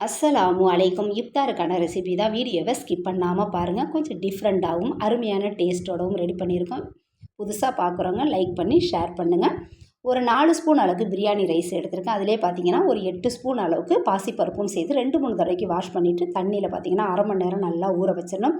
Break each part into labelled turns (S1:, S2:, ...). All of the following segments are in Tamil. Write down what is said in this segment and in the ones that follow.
S1: அஸ்ஸலாமு அலைக்கும். இஃப்தாருக்கான ரெசிபி தான். வீடியோவை ஸ்கிப் பண்ணாமல் பாருங்கள். கொஞ்சம் டிஃப்ரெண்ட்டாகவும் அருமையான டேஸ்ட்டோடவும் ரெடி பண்ணியிருக்கோம். புதுசாக பார்க்குறவங்க லைக் பண்ணி ஷேர் பண்ணுங்கள். ஒரு 4 ஸ்பூன் அளவுக்கு பிரியாணி ரைஸ் எடுத்திருக்கேன். அதிலே பார்த்தீங்கன்னா ஒரு 8 ஸ்பூன் அளவுக்கு பாசிப்பருப்பும் சேர்த்து 2-3 தடவைக்கு வாஷ் பண்ணிவிட்டு தண்ணியில் பார்த்தீங்கன்னா அரை மணி நேரம் நல்லா ஊற வச்சிடணும்.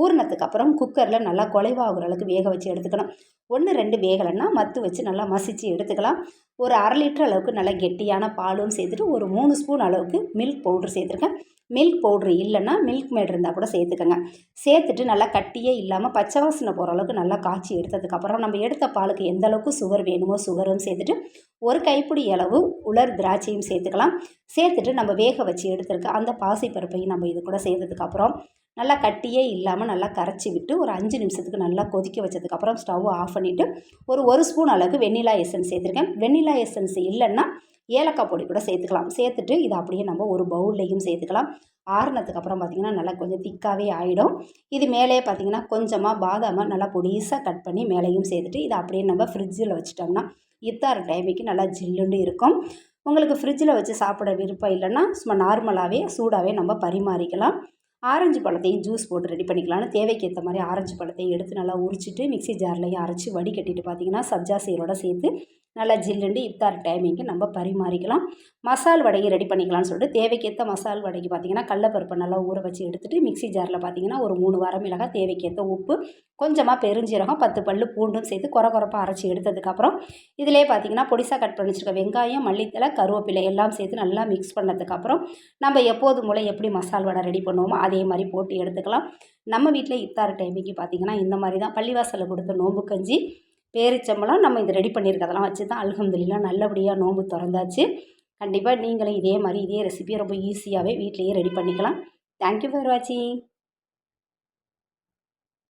S1: ஊறினதுக்கு அப்புறம் குக்கரில் நல்லா குலைவாகிற அளவுக்கு வேக வச்சு எடுத்துக்கணும். 1-2 வேகலைன்னா மத்து வச்சு நல்லா மசிச்சு எடுத்துக்கலாம். ஒரு 1/2 லிட்டர் அளவுக்கு நல்லா கெட்டியான பாலும் சேர்த்துட்டு ஒரு 3 ஸ்பூன் அளவுக்கு மில்க் பவுட்ரு சேர்த்துருக்கேன். மில்க் பவுட்ரு இல்லைன்னா மில்க் மேட் இருந்தால் கூட சேர்த்துக்கோங்க. சேர்த்துட்டு நல்லா கட்டியே இல்லாமல் பச்சை வாசனை போகிற அளவுக்கு நல்லா காய்ச்சி எடுத்ததுக்கப்புறம் நம்ம எடுத்த பாலுக்கு எந்த அளவுக்கு சுகர் வேணுமோ சுகரும் சேர்த்துட்டு ஒரு கைப்பிடி அளவு உலர் திராட்சையும் சேர்த்துக்கலாம். சேர்த்துட்டு நம்ம வேக வச்சு எடுத்துருக்க அந்த பாசிப்பருப்பையும் நம்ம இது கூட சேர்த்ததுக்கப்புறம் நல்லா கட்டியே இல்லாமல் நல்லா கரைச்சி விட்டு ஒரு 5 நிமிஷத்துக்கு நல்லா கொதிக்க வச்சதுக்கப்புறம் ஸ்டவ் ஆஃப் பண்ணிவிட்டு ஒரு ஸ்பூன் அளவுக்கு வெண்ணிலா எசன்ஸ் சேர்த்துருக்கேன். வெண்ணிலா எசன்ஸ் இல்லைன்னா ஏலக்காய் பொடி கூட சேர்த்துக்கலாம். சேர்த்துட்டு இதை அப்படியே நம்ம ஒரு பவுல்லையும் சேர்த்துக்கலாம். ஆறுனதுக்கப்புறம் பார்த்திங்கன்னா நல்லா கொஞ்சம் திக்காகவே ஆகிடும். இது மேலே பார்த்திங்கன்னா கொஞ்சமாக பாதாமை நல்லா பொடிசாக கட் பண்ணி மேலேயும் சேர்த்துட்டு இதை அப்படியே நம்ம ஃப்ரிட்ஜில் வச்சுட்டோம்னா இஃப்தார் டைமுக்கு நல்லா ஜில்லுன்னு இருக்கும். உங்களுக்கு ஃப்ரிட்ஜில் வச்சு சாப்பிட விருப்பம் இல்லைன்னா சும்மா நார்மலாகவே சூடாகவே நம்ம பரிமாறிக்கலாம். ஆரஞ்சு பழத்தையும் ஜூஸ் போட்டு ரெடி பண்ணிக்கலாம்னு தேவைக்கு ஏற்ற மாதிரி ஆரஞ்சு பழத்தையும் எடுத்து நல்லா உரிச்சிட்டு மிக்ஸி ஜார்லையும் அரைச்சி வடிகட்டிட்டு பார்த்திங்கன்னா சப்ஜா சீரோட சேர்த்து நல்லா ஜில்லுண்டு இஃப்தார் டைமிங்க்கு நம்ம பரிமாறிக்கலாம். மசால் வடையை ரெடி பண்ணிக்கலாம்னு சொல்லிட்டு தேவைக்கேற்ற மசால் வடைக்கு பார்த்திங்கன்னா கடலப்பருப்பை நல்லா ஊற வச்சு எடுத்துகிட்டு மிக்ஸி ஜாரில் பார்த்திங்கன்னா ஒரு 3 வரமிளகாய், தேவைக்கேற்ற உப்பு, கொஞ்சமாக பெருஞ்சீரகம், 10 பல்லு பூண்டும் சேர்த்து கொரப்பாக அரைச்சி எடுத்ததுக்கப்புறம் இதிலே பார்த்திங்கன்னா பொடிசாக கட் பண்ணி வச்சுருக்க வெங்காயம், மல்லித்தலை, கருவேப்பிலை எல்லாம் சேர்த்து நல்லா மிக்ஸ் பண்ணதுக்கப்புறம் நம்ம எப்போதும் போல் எப்படி மசால் வடை ரெடி பண்ணுவோமோ அதே மாதிரி போட்டு எடுத்துக்கலாம். நம்ம வீட்டில் இஃப்தார் டைமிங்க்கு பார்த்திங்கன்னா இந்த மாதிரி தான் பள்ளிவாசலில் கொடுத்த நோம்பு கஞ்சி, பேரிச்சம்பழம் நம்ம இது ரெடி பண்ணியிருக்கதெல்லாம் வச்சு தான் அல்ஹம்துலில்லாஹ் நல்லபடியாக நோன்பு திறந்தாச்சு. கண்டிப்பாக நீங்களும் இதே மாதிரி இதே ரெசிபியை ரொம்ப ஈஸியாகவே வீட்டிலையே ரெடி பண்ணிக்கலாம். தேங்க்யூ ஃபார் வாட்சிங்.